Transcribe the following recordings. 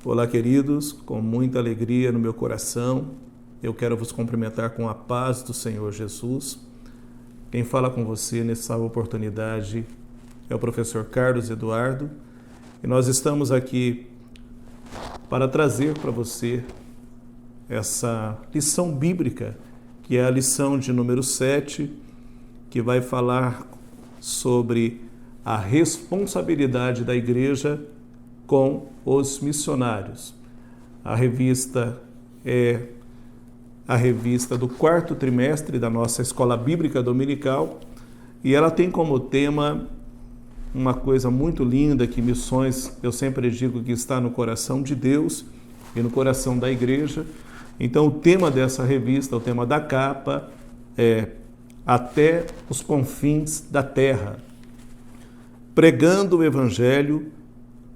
Olá, queridos, com muita alegria no meu coração, eu quero vos cumprimentar com a paz do Senhor Jesus. Quem fala com você nessa oportunidade é o professor Carlos Eduardo e nós estamos aqui para trazer para você essa lição bíblica, que é a lição de número 7, que vai falar sobre a responsabilidade da igreja com os missionários. A revista é a revista do 4º trimestre da nossa Escola Bíblica Dominical e ela tem como tema uma coisa muito linda, que missões, eu sempre digo que está no coração de Deus e no coração da igreja. Então o tema dessa revista, o tema da capa é Até os Confins da Terra, pregando o Evangelho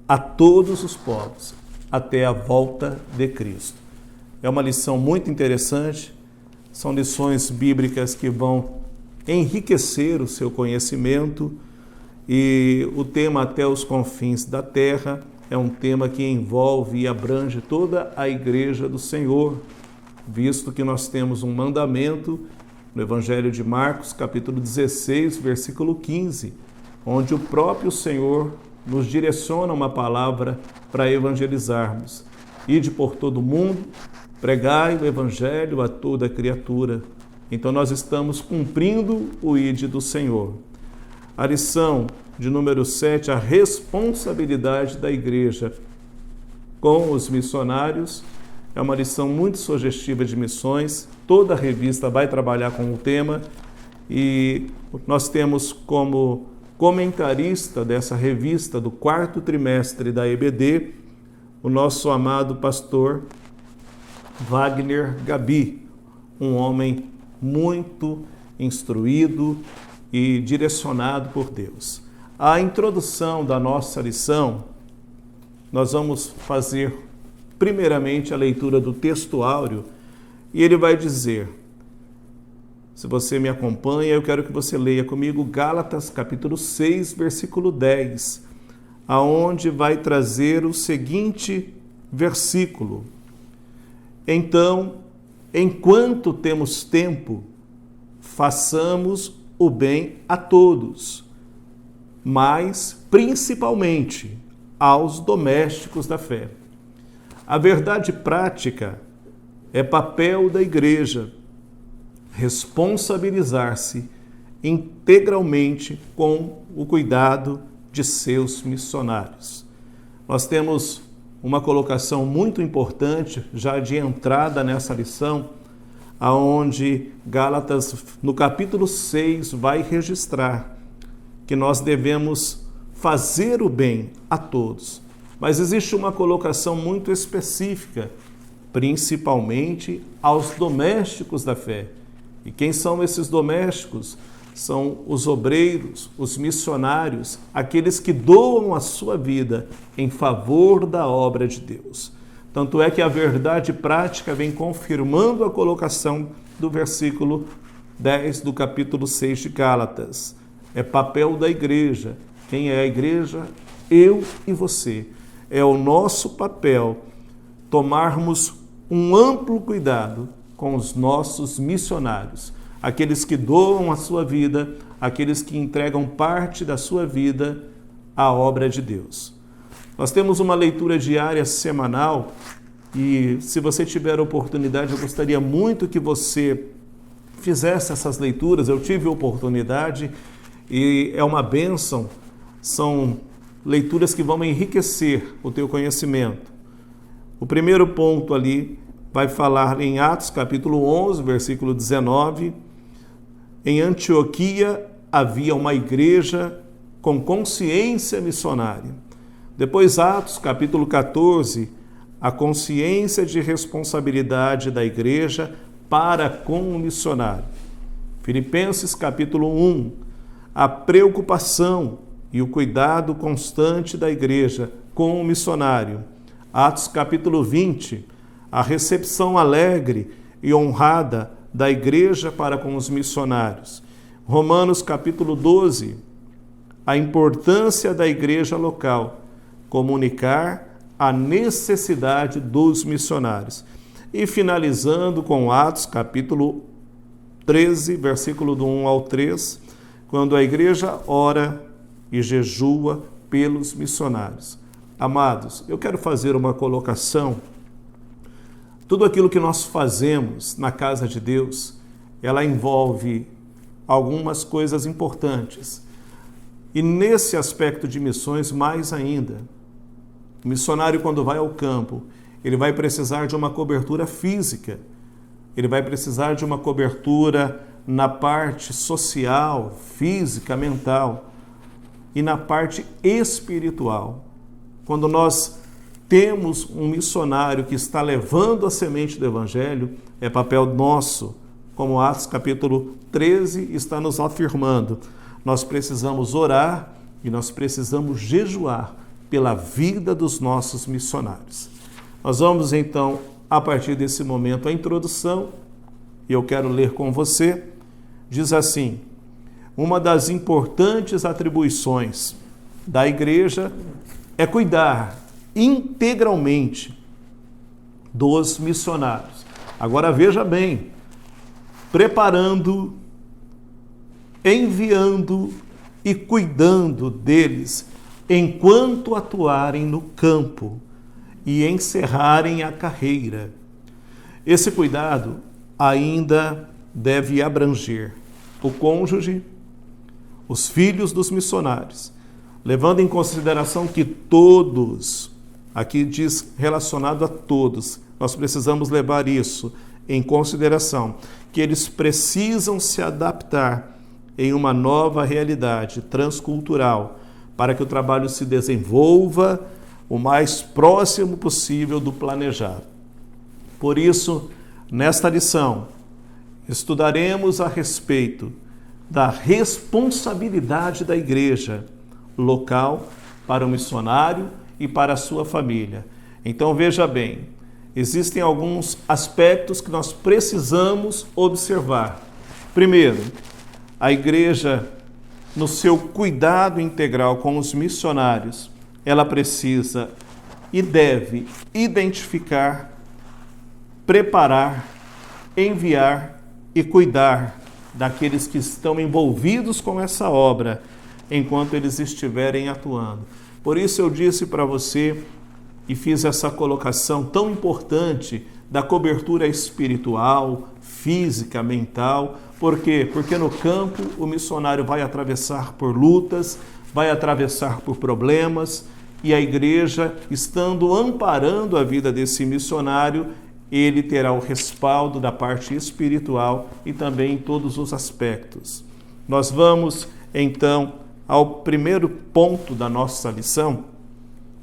a todos os povos, até a volta de Cristo. É uma lição muito interessante, são lições bíblicas que vão enriquecer o seu conhecimento e o tema Até os Confins da Terra é um tema que envolve e abrange toda a Igreja do Senhor, visto que nós temos um mandamento no Evangelho de Marcos, capítulo 16, versículo 15, onde o próprio Senhor nos direciona uma palavra para evangelizarmos. Ide por todo o mundo, pregai o Evangelho a toda criatura. Então nós estamos cumprindo o ide do Senhor. A lição de número 7, a responsabilidade da igreja com os missionários, é uma lição muito sugestiva de missões. Toda a revista vai trabalhar com o tema e nós temos como comentarista dessa revista do 4º trimestre da EBD, o nosso amado pastor Wagner Gabi, um homem muito instruído e direcionado por Deus. A introdução da nossa lição, nós vamos fazer primeiramente a leitura do texto áureo e ele vai dizer, se você me acompanha, eu quero que você leia comigo Gálatas capítulo 6, versículo 10, aonde vai trazer o seguinte versículo: Então, enquanto temos tempo, façamos o bem a todos, mas principalmente aos domésticos da fé. A verdade prática é papel da igreja responsabilizar-se integralmente com o cuidado de seus missionários. Nós temos uma colocação muito importante já de entrada nessa lição, aonde Gálatas, no capítulo 6, vai registrar que nós devemos fazer o bem a todos. Mas existe uma colocação muito específica, principalmente aos domésticos da fé. E quem são esses domésticos? São os obreiros, os missionários, aqueles que doam a sua vida em favor da obra de Deus. Tanto é que a verdade prática vem confirmando a colocação do versículo 10 do capítulo 6 de Gálatas. É papel da igreja. Quem é a igreja? Eu e você. É o nosso papel tomarmos um amplo cuidado com os nossos missionários, aqueles que doam a sua vida, aqueles que entregam parte da sua vida à obra de Deus. Nós temos uma leitura diária semanal e, se você tiver oportunidade, eu gostaria muito que você fizesse essas leituras. Eu tive oportunidade e é uma bênção, são leituras que vão enriquecer o teu conhecimento. O primeiro ponto ali vai falar em Atos capítulo 11, versículo 19, em Antioquia havia uma igreja com consciência missionária. Depois Atos capítulo 14, a consciência de responsabilidade da igreja para com o missionário. Filipenses capítulo 1, a preocupação e o cuidado constante da igreja com o missionário. Atos capítulo 20, a recepção alegre e honrada da igreja para com os missionários. Romanos capítulo 12, a importância da igreja local, comunicar a necessidade dos missionários. E finalizando com Atos, capítulo 13, versículo do 1 ao 3, quando a igreja ora e jejua pelos missionários. Amados, eu quero fazer uma colocação. Tudo aquilo que nós fazemos na casa de Deus, ela envolve algumas coisas importantes. E nesse aspecto de missões, mais ainda. O missionário, quando vai ao campo, ele vai precisar de uma cobertura física, ele vai precisar de uma cobertura na parte social, física, mental e na parte espiritual. Quando nós temos um missionário que está levando a semente do Evangelho, é papel nosso, como Atos capítulo 13 está nos afirmando. Nós precisamos orar e nós precisamos jejuar pela vida dos nossos missionários. Nós vamos então, a partir desse momento, a introdução, e eu quero ler com você, diz assim: uma das importantes atribuições da igreja é cuidar integralmente dos missionários. Agora veja bem, preparando, enviando e cuidando deles enquanto atuarem no campo e encerrarem a carreira. Esse cuidado ainda deve abranger o cônjuge, os filhos dos missionários, levando em consideração que todos, aqui diz relacionado a todos, nós precisamos levar isso em consideração, que eles precisam se adaptar em uma nova realidade transcultural, para que o trabalho se desenvolva o mais próximo possível do planejado. Por isso, nesta lição, estudaremos a respeito da responsabilidade da igreja local para o missionário e para a sua família. Então, veja bem, existem alguns aspectos que nós precisamos observar. Primeiro, a igreja, no seu cuidado integral com os missionários, ela precisa e deve identificar, preparar, enviar e cuidar daqueles que estão envolvidos com essa obra enquanto eles estiverem atuando. Por isso eu disse para você e fiz essa colocação tão importante da cobertura espiritual, física, mental. Por quê? Porque no campo o missionário vai atravessar por lutas, vai atravessar por problemas, e a igreja, estando amparando a vida desse missionário, ele terá o respaldo da parte espiritual e também em todos os aspectos. Nós vamos, então, ao primeiro ponto da nossa lição,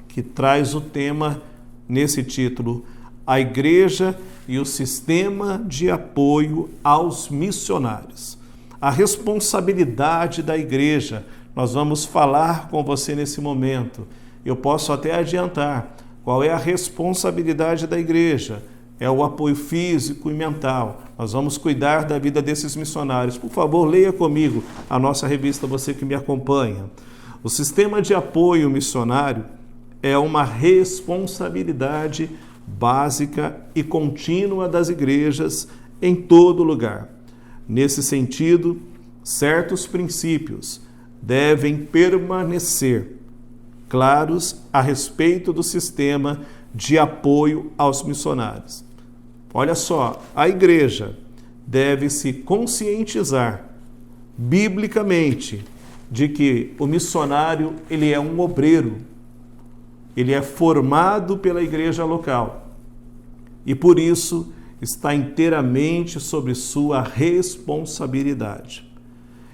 que traz o tema nesse título: a igreja e o sistema de apoio aos missionários. A responsabilidade da igreja, nós vamos falar com você nesse momento. Eu posso até adiantar qual é a responsabilidade da igreja. É o apoio físico e mental. Nós vamos cuidar da vida desses missionários. Por favor, leia comigo a nossa revista, você que me acompanha. O sistema de apoio missionário é uma responsabilidade básica e contínua das igrejas em todo lugar. Nesse sentido, certos princípios devem permanecer claros a respeito do sistema de apoio aos missionários. Olha só, a igreja deve se conscientizar biblicamente de que o missionário, ele é um obreiro, ele é formado pela igreja local e por isso está inteiramente sob sua responsabilidade.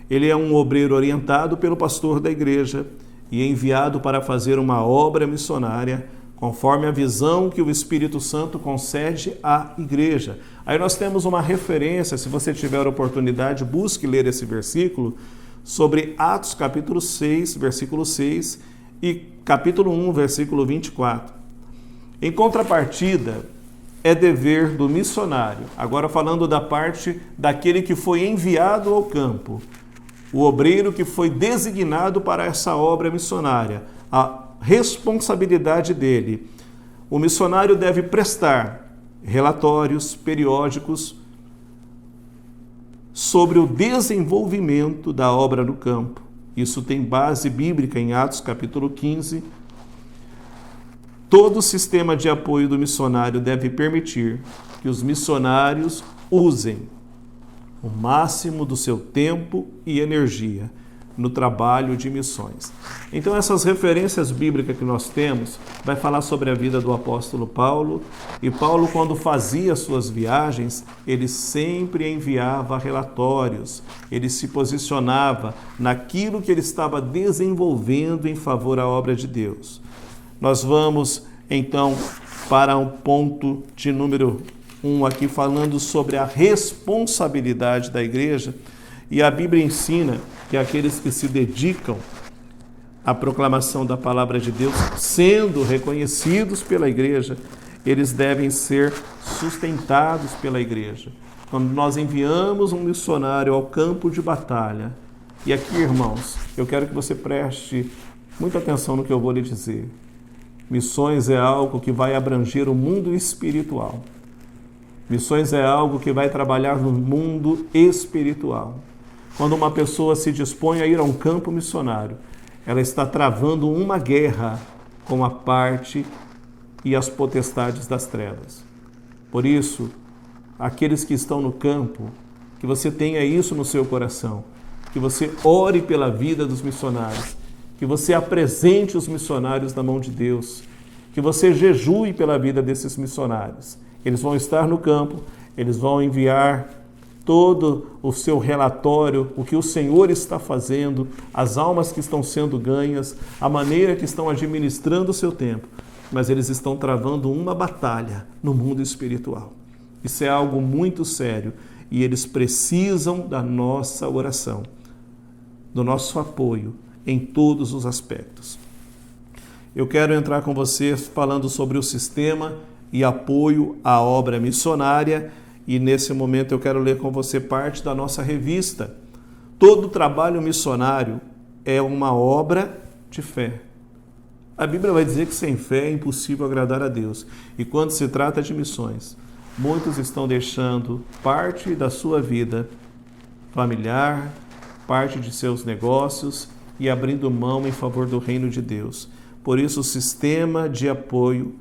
Ele é um obreiro orientado pelo pastor da igreja e enviado para fazer uma obra missionária conforme a visão que o Espírito Santo concede à igreja. Aí nós temos uma referência, se você tiver oportunidade, busque ler esse versículo, sobre Atos capítulo 6, versículo 6 e capítulo 1, versículo 24. Em contrapartida, é dever do missionário, agora falando da parte daquele que foi enviado ao campo, o obreiro que foi designado para essa obra missionária, a responsabilidade dele, o missionário deve prestar relatórios periódicos sobre o desenvolvimento da obra no campo. Isso tem base bíblica em Atos capítulo 15. Todo o sistema de apoio do missionário deve permitir que os missionários usem o máximo do seu tempo e energia no trabalho de missões. Então, essas referências bíblicas que nós temos vai falar sobre a vida do apóstolo Paulo. E Paulo, quando fazia suas viagens, ele sempre enviava relatórios, ele se posicionava naquilo que ele estava desenvolvendo em favor à obra de Deus. Nós vamos, então, para um ponto de número 1 aqui, falando sobre a responsabilidade da igreja. E a Bíblia ensina que aqueles que se dedicam à proclamação da palavra de Deus, sendo reconhecidos pela igreja, eles devem ser sustentados pela igreja. Quando nós enviamos um missionário ao campo de batalha, e aqui, irmãos, eu quero que você preste muita atenção no que eu vou lhe dizer. Missões é algo que vai abranger o mundo espiritual. Missões é algo que vai trabalhar no mundo espiritual. Quando uma pessoa se dispõe a ir a um campo missionário, ela está travando uma guerra com a parte e as potestades das trevas. Por isso, aqueles que estão no campo, que você tenha isso no seu coração, que você ore pela vida dos missionários, que você apresente os missionários na mão de Deus, que você jejue pela vida desses missionários. Eles vão estar no campo, eles vão enviar todo o seu relatório, o que o Senhor está fazendo, as almas que estão sendo ganhas, a maneira que estão administrando o seu tempo. Mas eles estão travando uma batalha no mundo espiritual. Isso é algo muito sério e eles precisam da nossa oração, do nosso apoio em todos os aspectos. Eu quero entrar com vocês falando sobre o sistema e apoio à obra missionária. E nesse momento eu quero ler com você parte da nossa revista. Todo trabalho missionário é uma obra de fé. A Bíblia vai dizer que sem fé é impossível agradar a Deus. E quando se trata de missões, muitos estão deixando parte da sua vida familiar, parte de seus negócios e abrindo mão em favor do reino de Deus. Por isso, o sistema de apoio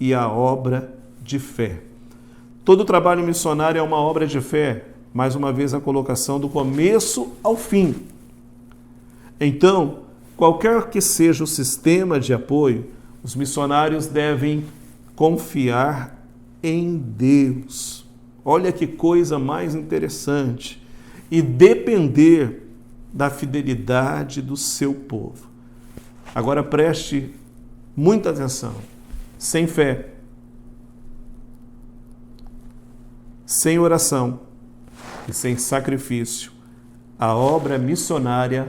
e a obra de fé. Todo trabalho missionário é uma obra de fé, mais uma vez a colocação do começo ao fim. Então, qualquer que seja o sistema de apoio, os missionários devem confiar em Deus. Olha que coisa mais interessante. E depender da fidelidade do seu povo. Agora preste muita atenção. Sem fé, sem oração e sem sacrifício, a obra missionária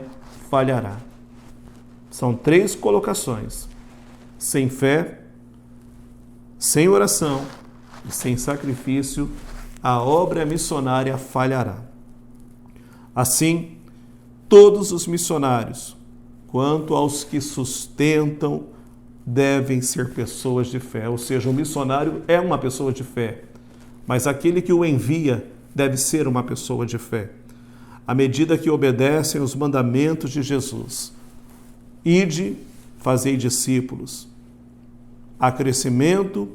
falhará. São 3 colocações. Sem fé, sem oração e sem sacrifício, a obra missionária falhará. Assim, todos os missionários, quanto aos que sustentam, devem ser pessoas de fé. Ou seja, o missionário é uma pessoa de fé. Mas aquele que o envia deve ser uma pessoa de fé. À medida que obedecem os mandamentos de Jesus. Ide, fazei discípulos. Há crescimento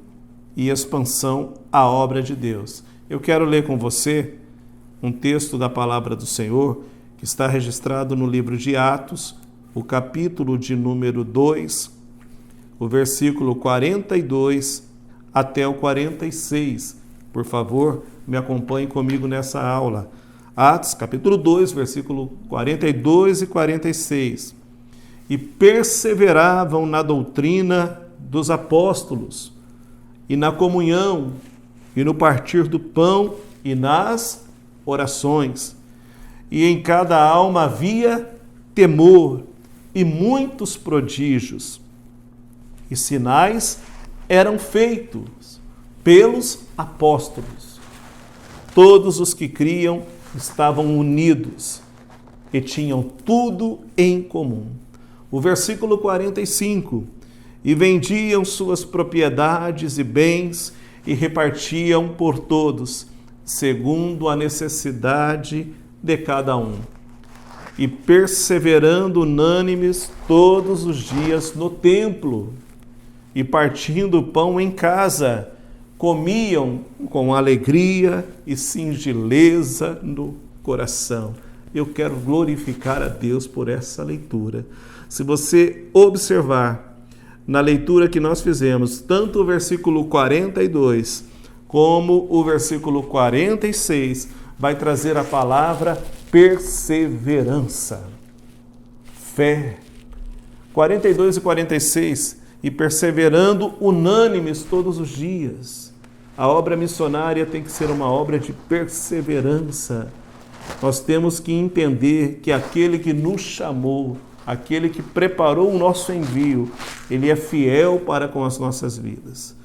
e expansão à obra de Deus. Eu quero ler com você um texto da palavra do Senhor que está registrado no livro de Atos, o capítulo de número 2, o versículo 42 até o 46. Por favor, me acompanhe comigo nessa aula. Atos, capítulo 2, versículo 42 e 46. E perseveravam na doutrina dos apóstolos, e na comunhão, e no partir do pão, e nas orações. E em cada alma havia temor, e muitos prodígios. E sinais eram feitos pelos apóstolos. Todos os que criam estavam unidos e tinham tudo em comum. O versículo 45, e vendiam suas propriedades e bens e repartiam por todos, segundo a necessidade de cada um. E perseverando unânimes todos os dias no templo, e partindo o pão em casa, comiam com alegria e singeleza no coração. Eu quero glorificar a Deus por essa leitura. Se você observar na leitura que nós fizemos, tanto o versículo 42 como o versículo 46, vai trazer a palavra perseverança, fé. 42 e 46, e perseverando unânimes todos os dias. A obra missionária tem que ser uma obra de perseverança. Nós temos que entender que aquele que nos chamou, aquele que preparou o nosso envio, ele é fiel para com as nossas vidas.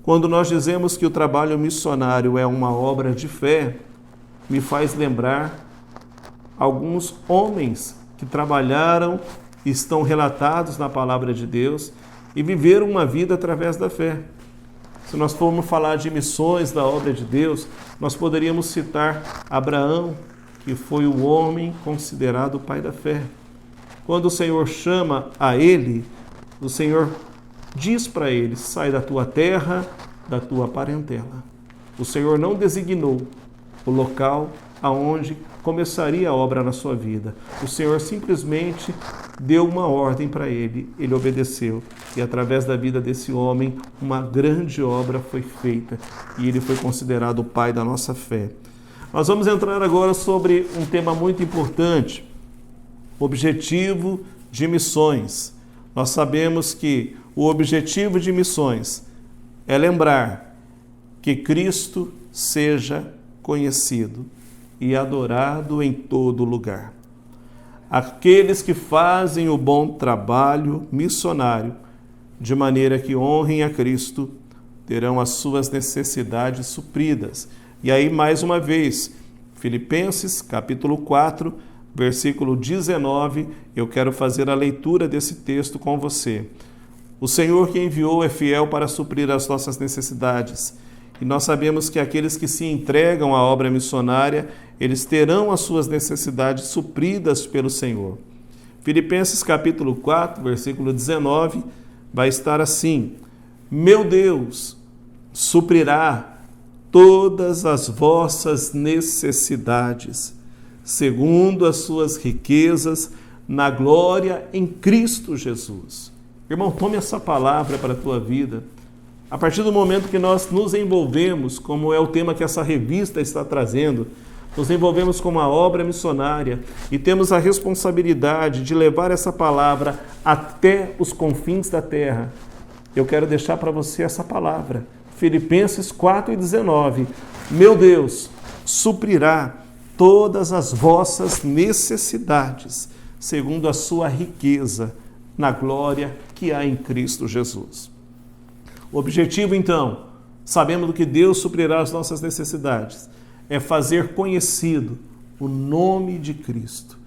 Quando nós dizemos que o trabalho missionário é uma obra de fé, me faz lembrar alguns homens que trabalharam e estão relatados na palavra de Deus e viveram uma vida através da fé. Se nós formos falar de missões da obra de Deus, nós poderíamos citar Abraão, que foi o homem considerado o pai da fé. Quando o Senhor chama a ele, o Senhor diz para ele: sai da tua terra, da tua parentela. O Senhor não designou o local aonde começaria a obra na sua vida. O Senhor simplesmente deu uma ordem para ele, ele obedeceu. E através da vida desse homem, uma grande obra foi feita. E ele foi considerado o pai da nossa fé. Nós vamos entrar agora sobre um tema muito importante: objetivo de missões. Nós sabemos que o objetivo de missões é lembrar que Cristo seja conhecido e adorado em todo lugar. Aqueles que fazem o bom trabalho missionário, de maneira que honrem a Cristo, terão as suas necessidades supridas. E aí, mais uma vez, Filipenses, capítulo 4, versículo 19, eu quero fazer a leitura desse texto com você. O Senhor que enviou é fiel para suprir as nossas necessidades. E nós sabemos que aqueles que se entregam à obra missionária, eles terão as suas necessidades supridas pelo Senhor. Filipenses capítulo 4, versículo 19, vai estar assim: meu Deus suprirá todas as vossas necessidades, segundo as suas riquezas na glória em Cristo Jesus. Irmão, tome essa palavra para a tua vida. A partir do momento que nós nos envolvemos, como é o tema que essa revista está trazendo, nos envolvemos com uma obra missionária e temos a responsabilidade de levar essa palavra até os confins da terra. Eu quero deixar para você essa palavra, Filipenses 4:19. Meu Deus suprirá todas as vossas necessidades, segundo a sua riqueza, na glória que há em Cristo Jesus. O objetivo, então, sabendo do que Deus suprirá as nossas necessidades, é fazer conhecido o nome de Cristo.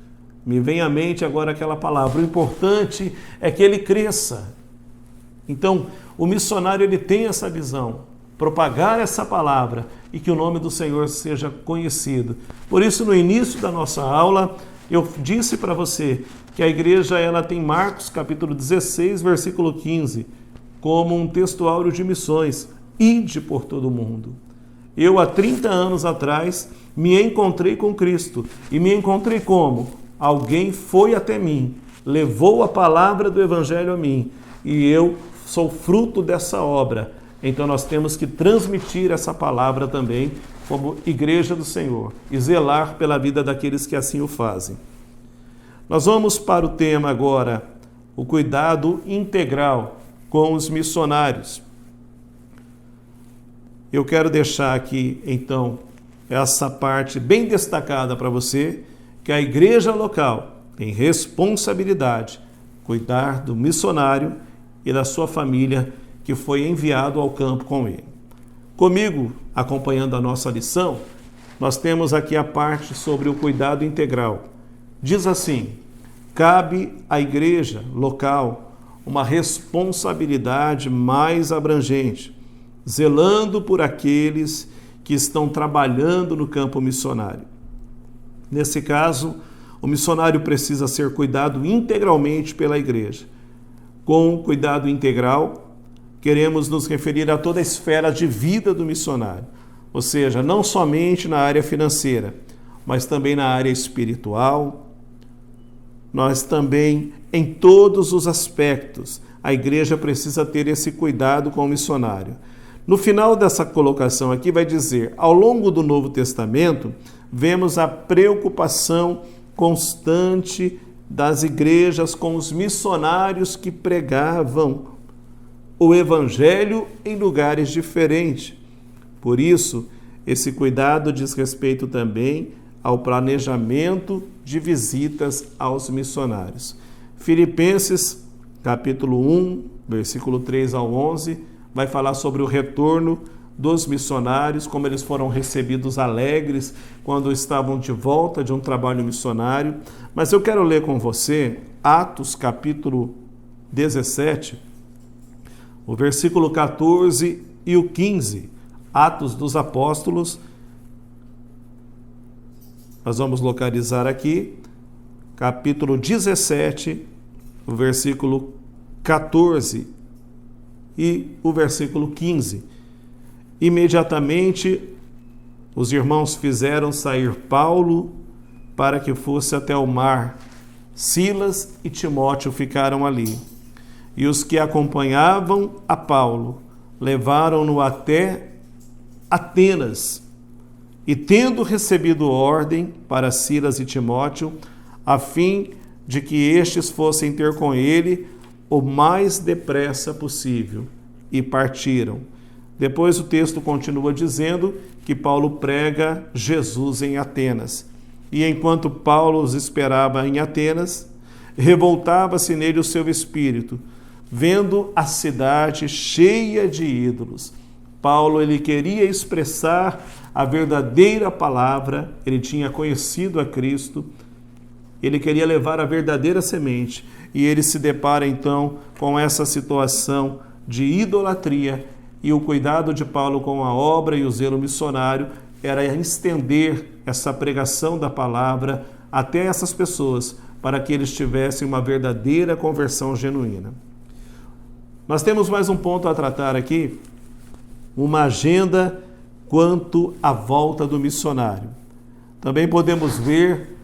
Me vem à mente agora aquela palavra: o importante é que ele cresça. Então, o missionário ele tem essa visão, propagar essa palavra e que o nome do Senhor seja conhecido. Por isso, no início da nossa aula, eu disse para você que a igreja ela tem Marcos capítulo 16, versículo 15, como um textuário de missões: ide por todo o mundo. Eu, há 30 anos atrás, me encontrei com Cristo. E me encontrei como? Alguém foi até mim, levou a palavra do Evangelho a mim, e eu sou fruto dessa obra. Então nós temos que transmitir essa palavra também como igreja do Senhor e zelar pela vida daqueles que assim o fazem. Nós vamos para o tema agora, o cuidado integral com os missionários. Eu quero deixar aqui, então, essa parte bem destacada para você, que a igreja local tem responsabilidade cuidar do missionário e da sua família que foi enviado ao campo com ele. Comigo, acompanhando a nossa lição, nós temos aqui a parte sobre o cuidado integral. Diz assim: cabe à igreja local uma responsabilidade mais abrangente, zelando por aqueles que estão trabalhando no campo missionário. Nesse caso, o missionário precisa ser cuidado integralmente pela igreja. Com cuidado integral, queremos nos referir a toda a esfera de vida do missionário, ou seja, não somente na área financeira, mas também na área espiritual. Nós também, em todos os aspectos, a igreja precisa ter esse cuidado com o missionário. No final dessa colocação aqui vai dizer, ao longo do Novo Testamento, vemos a preocupação constante das igrejas com os missionários que pregavam o evangelho em lugares diferentes. Por isso, esse cuidado diz respeito também ao planejamento de visitas aos missionários. Filipenses, capítulo 1, versículo 3 ao 11, vai falar sobre o retorno dos missionários, como eles foram recebidos alegres quando estavam de volta de um trabalho missionário. Mas eu quero ler com você Atos, capítulo 17, o versículo 14 e o 15. Atos dos Apóstolos. Nós vamos localizar aqui, capítulo 17, o versículo 14 e o versículo 15. Imediatamente, os irmãos fizeram sair Paulo para que fosse até o mar. Silas e Timóteo ficaram ali. E os que acompanhavam a Paulo levaram-no até Atenas. E tendo recebido ordem para Silas e Timóteo, a fim de que estes fossem ter com ele o mais depressa possível, e partiram. Depois o texto continua dizendo que Paulo prega Jesus em Atenas. E enquanto Paulo os esperava em Atenas, revoltava-se nele o seu espírito, vendo a cidade cheia de ídolos. Paulo, ele queria expressar a verdadeira palavra, ele tinha conhecido a Cristo, ele queria levar a verdadeira semente, e ele se depara então com essa situação de idolatria, e o cuidado de Paulo com a obra e o zelo missionário era estender essa pregação da palavra até essas pessoas, para que eles tivessem uma verdadeira conversão genuína. Nós temos mais um ponto a tratar aqui, uma agenda quanto à volta do missionário. Também podemos ver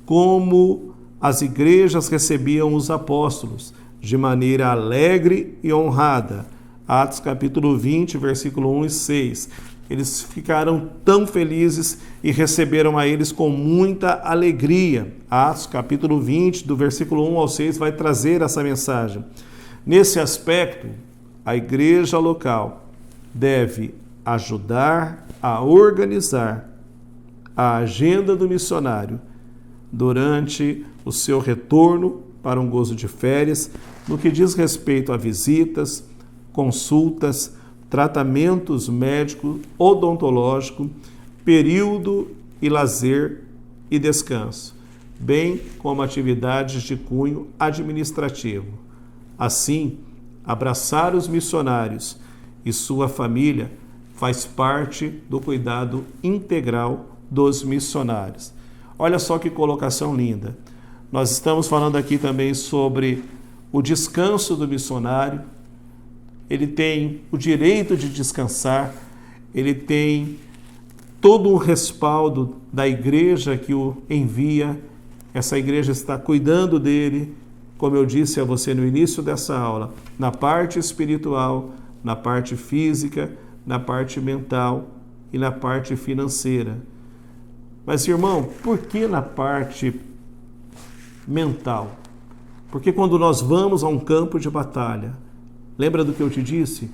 como as igrejas recebiam os apóstolos de maneira alegre e honrada. Atos capítulo 20, versículo 1 e 6. Eles ficaram tão felizes e receberam a eles com muita alegria. Atos capítulo 20, do versículo 1 ao 6, vai trazer essa mensagem. Nesse aspecto, a igreja local deve ajudar a organizar a agenda do missionário durante o seu retorno para um gozo de férias, no que diz respeito a visitas, consultas, tratamentos médicos, odontológico, período e lazer e descanso, bem como atividades de cunho administrativo. Assim, abraçar os missionários e sua família faz parte do cuidado integral dos missionários. Olha só que colocação linda. Nós estamos falando aqui também sobre o descanso do missionário. Ele tem o direito de descansar, ele tem todo o respaldo da igreja que o envia. Essa igreja está cuidando dele, como eu disse a você no início dessa aula, na parte espiritual, na parte física, na parte mental e na parte financeira. Mas, irmão, por que na parte mental? Porque quando nós vamos a um campo de batalha, lembra do que eu te disse?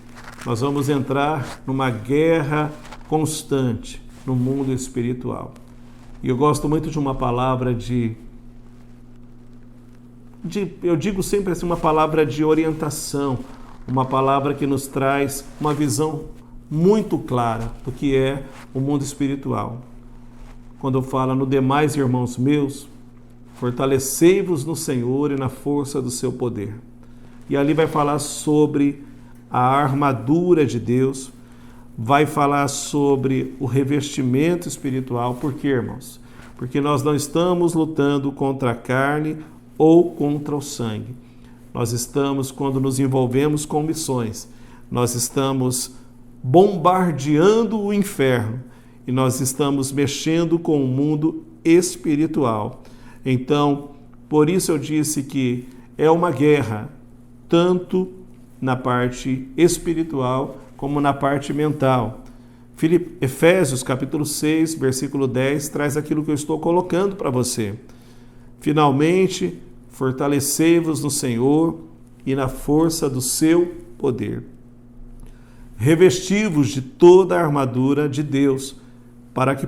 Nós vamos entrar numa guerra constante no mundo espiritual. E eu gosto muito de uma palavra eu digo sempre assim, uma palavra de orientação, uma palavra que nos traz uma visão muito clara do que é o mundo espiritual. Quando fala no demais, irmãos meus, fortalecei-vos no Senhor e na força do seu poder. e ali vai falar sobre a armadura de Deus, vai falar sobre o revestimento espiritual. Por quê, irmãos? Porque nós não estamos lutando contra a carne ou contra o sangue. Nós estamos, quando nos envolvemos com missões, nós estamos bombardeando o inferno e nós estamos mexendo com o mundo espiritual. Então, por isso eu disse que é uma guerra, tanto na parte espiritual como na parte mental. Efésios capítulo 6, versículo 10, traz aquilo que eu estou colocando para você. Finalmente, fortalecei-vos no Senhor e na força do seu poder. Revesti-vos de toda a armadura de Deus, para que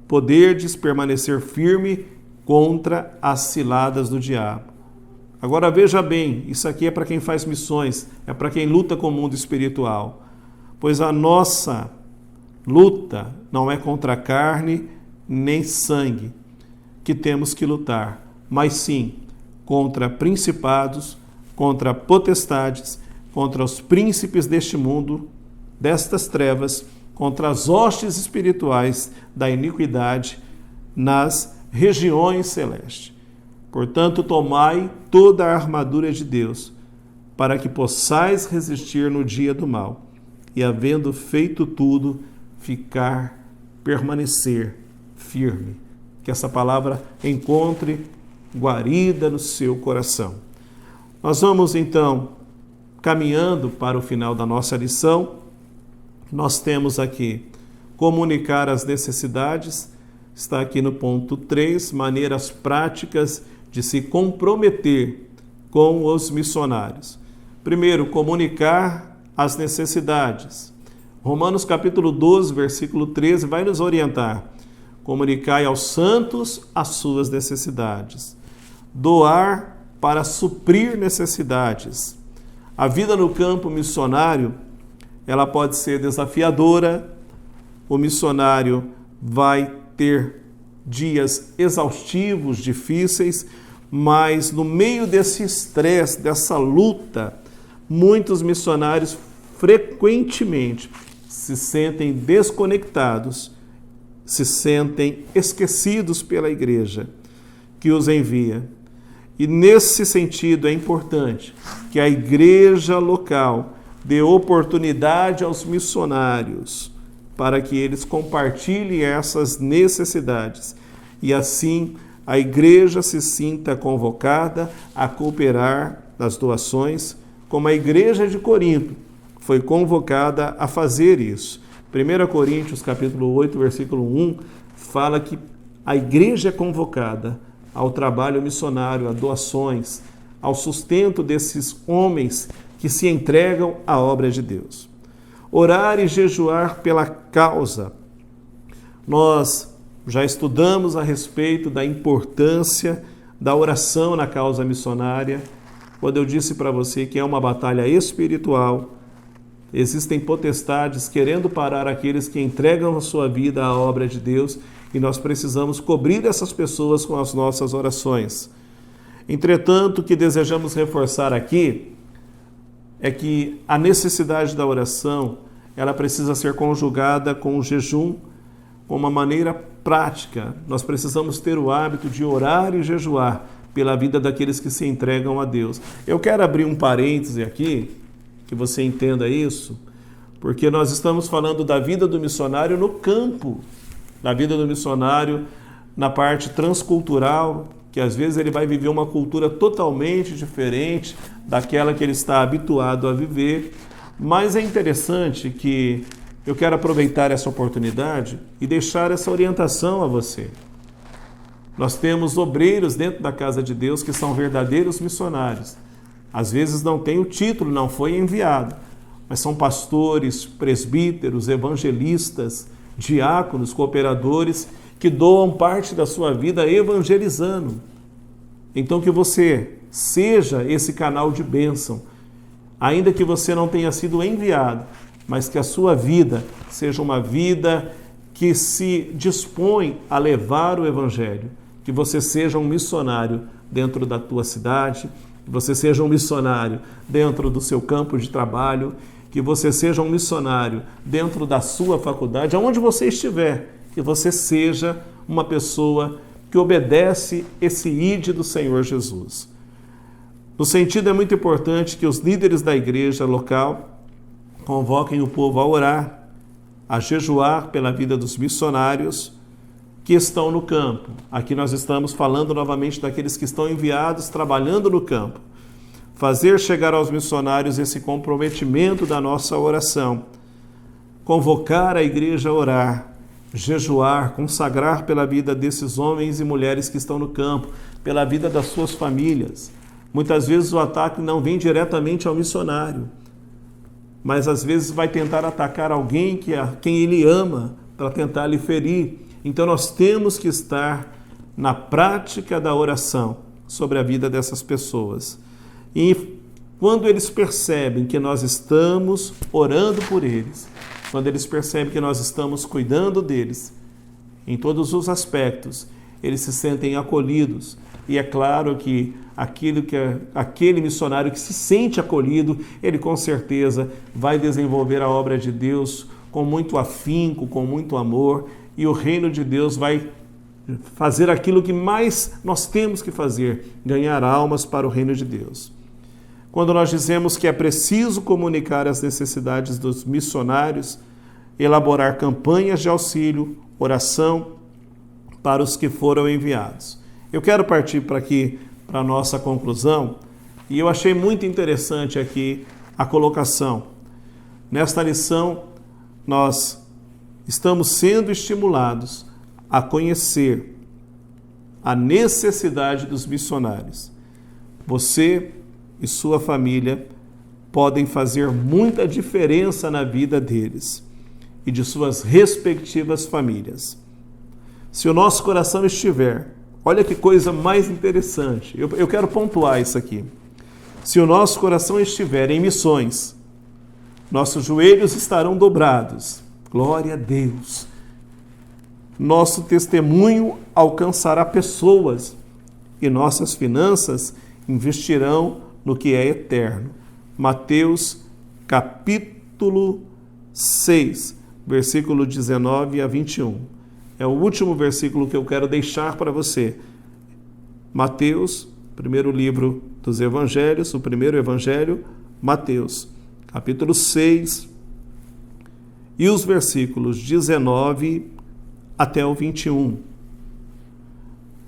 poderdes permanecer firme contra as ciladas do diabo. Agora veja bem, isso aqui é para quem faz missões, é para quem luta com o mundo espiritual. Pois a nossa luta não é contra carne nem sangue que temos que lutar, mas sim contra principados, contra potestades, contra os príncipes deste mundo, destas trevas, contra as hostes espirituais da iniquidade nas regiões celestes. Portanto, tomai toda a armadura de Deus, para que possais resistir no dia do mal, e havendo feito tudo, permanecer firme. Que essa palavra encontre guarida no seu coração. Nós vamos então caminhando para o final da nossa lição. Nós temos aqui comunicar as necessidades, está aqui no ponto 3, maneiras práticas de se comprometer com os missionários. Primeiro, comunicar as necessidades. Romanos capítulo 12, versículo 13, vai nos orientar. Comunicai aos santos as suas necessidades. Doar para suprir necessidades. A vida no campo missionário, ela pode ser desafiadora. O missionário vai ter dias exaustivos, difíceis, mas no meio desse estresse, dessa luta, muitos missionários frequentemente se sentem desconectados, se sentem esquecidos pela igreja que os envia. E nesse sentido é importante que a igreja local dê oportunidade aos missionários para que eles compartilhem essas necessidades e assim a igreja se sinta convocada a cooperar nas doações, como a igreja de Corinto foi convocada a fazer isso. 1 Coríntios capítulo 8, versículo 1, fala que a igreja é convocada ao trabalho missionário, a doações, ao sustento desses homens que se entregam à obra de Deus. Orar e jejuar pela causa. Nós já estudamos a respeito da importância da oração na causa missionária, quando eu disse para você que é uma batalha espiritual. Existem potestades querendo parar aqueles que entregam a sua vida à obra de Deus e nós precisamos cobrir essas pessoas com as nossas orações. Entretanto, o que desejamos reforçar aqui é que a necessidade da oração, ela precisa ser conjugada com o jejum, com uma maneira prática. Nós precisamos ter o hábito de orar e jejuar pela vida daqueles que se entregam a Deus. Eu quero abrir um parêntese aqui, que você entenda isso, porque nós estamos falando da vida do missionário no campo, da vida do missionário na parte transcultural, que às vezes ele vai viver uma cultura totalmente diferente daquela que ele está habituado a viver. Mas é interessante que eu quero aproveitar essa oportunidade e deixar essa orientação a você. Nós temos obreiros dentro da casa de Deus que são verdadeiros missionários. Às vezes não tem o título, não foi enviado, mas são pastores, presbíteros, evangelistas, diáconos, cooperadores que doam parte da sua vida evangelizando. Então que você seja esse canal de bênção, ainda que você não tenha sido enviado, mas que a sua vida seja uma vida que se dispõe a levar o evangelho, que você seja um missionário dentro da tua cidade, que você seja um missionário dentro do seu campo de trabalho, que você seja um missionário dentro da sua faculdade, aonde você estiver, que você seja uma pessoa que obedece esse ide do Senhor Jesus. No sentido, é muito importante que os líderes da igreja local convoquem o povo a orar, a jejuar pela vida dos missionários que estão no campo. Aqui nós estamos falando novamente daqueles que estão enviados trabalhando no campo. Fazer chegar aos missionários esse comprometimento da nossa oração. Convocar a igreja a orar, jejuar, consagrar pela vida desses homens e mulheres que estão no campo, pela vida das suas famílias. Muitas vezes o ataque não vem diretamente ao missionário, mas às vezes vai tentar atacar alguém quem ele ama, para tentar lhe ferir. Então nós temos que estar na prática da oração sobre a vida dessas pessoas. E quando eles percebem que nós estamos orando por eles, quando eles percebem que nós estamos cuidando deles, em todos os aspectos, eles se sentem acolhidos. E é claro que aquele missionário que se sente acolhido, ele com certeza vai desenvolver a obra de Deus com muito afinco, com muito amor, e o reino de Deus vai fazer aquilo que mais nós temos que fazer, ganhar almas para o reino de Deus. Quando nós dizemos que é preciso comunicar as necessidades dos missionários, elaborar campanhas de auxílio, oração para os que foram enviados. Eu quero partir para a nossa conclusão, e eu achei muito interessante aqui a colocação. Nesta lição, nós estamos sendo estimulados a conhecer a necessidade dos missionários. Você e sua família podem fazer muita diferença na vida deles e de suas respectivas famílias. Se o nosso coração estiver, olha que coisa mais interessante, eu quero pontuar isso aqui. Se o nosso coração estiver em missões, nossos joelhos estarão dobrados. Glória a Deus. Nosso testemunho alcançará pessoas e nossas finanças investirão no que é eterno. Mateus capítulo 6, versículo 19 a 21. É o último versículo que eu quero deixar para você. Mateus, primeiro livro dos evangelhos, o primeiro evangelho, Mateus, capítulo 6, e os versículos 19 até o 21.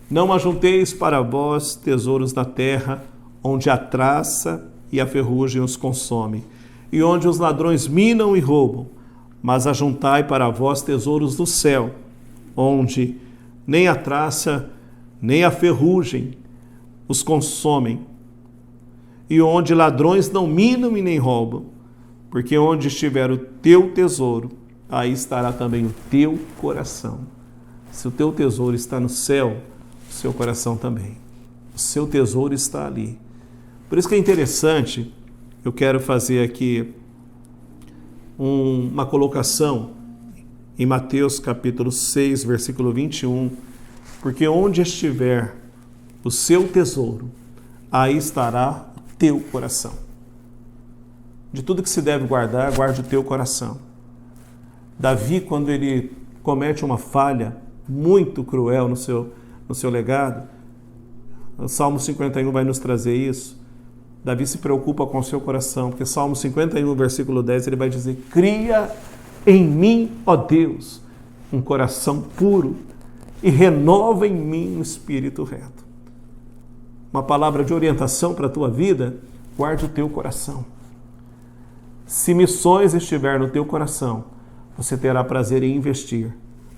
Não ajunteis para vós tesouros na terra, onde a traça e a ferrugem os consomem, e onde os ladrões minam e roubam, mas ajuntai para vós tesouros no céu, onde nem a traça nem a ferrugem os consomem, e onde ladrões não minam e nem roubam, porque onde estiver o teu tesouro, aí estará também o teu coração. Se o teu tesouro está no céu, o seu coração também. O seu tesouro está ali. Por isso que é interessante, eu quero fazer aqui uma colocação em Mateus capítulo 6, versículo 21, porque onde estiver o seu tesouro, aí estará o teu coração. De tudo que se deve guardar, guarde o teu coração. Davi, quando ele comete uma falha muito cruel no seu legado, o Salmo 51 vai nos trazer isso. Davi se preocupa com o seu coração, porque Salmo 51, versículo 10, ele vai dizer: cria em mim, ó Deus, um coração puro e renova em mim um espírito reto. Uma palavra de orientação para a tua vida: guarde o teu coração. Se missões estiver no teu coração, você terá prazer em investir,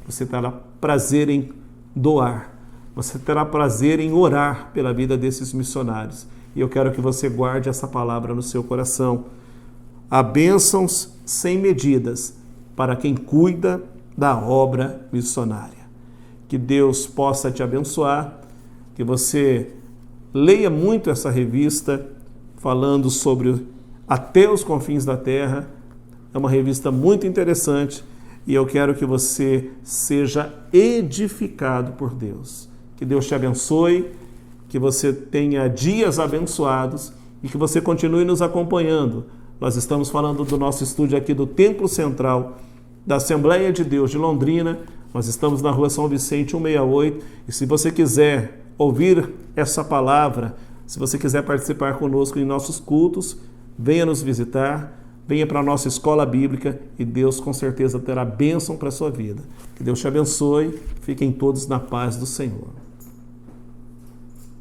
você terá prazer em doar, você terá prazer em orar pela vida desses missionários. E eu quero que você guarde essa palavra no seu coração. Há bênçãos sem medidas para quem cuida da obra missionária. Que Deus possa te abençoar, que você leia muito essa revista falando sobre Até os Confins da Terra. É uma revista muito interessante e eu quero que você seja edificado por Deus. Que Deus te abençoe que você tenha dias abençoados e que você continue nos acompanhando. Nós estamos falando do nosso estúdio aqui do Templo Central da Assembleia de Deus de Londrina. Nós estamos na Rua São Vicente 168 e se você quiser ouvir essa palavra, se você quiser participar conosco em nossos cultos, venha nos visitar, venha para a nossa escola bíblica e Deus com certeza terá bênção para a sua vida. Que Deus te abençoe, fiquem todos na paz do Senhor.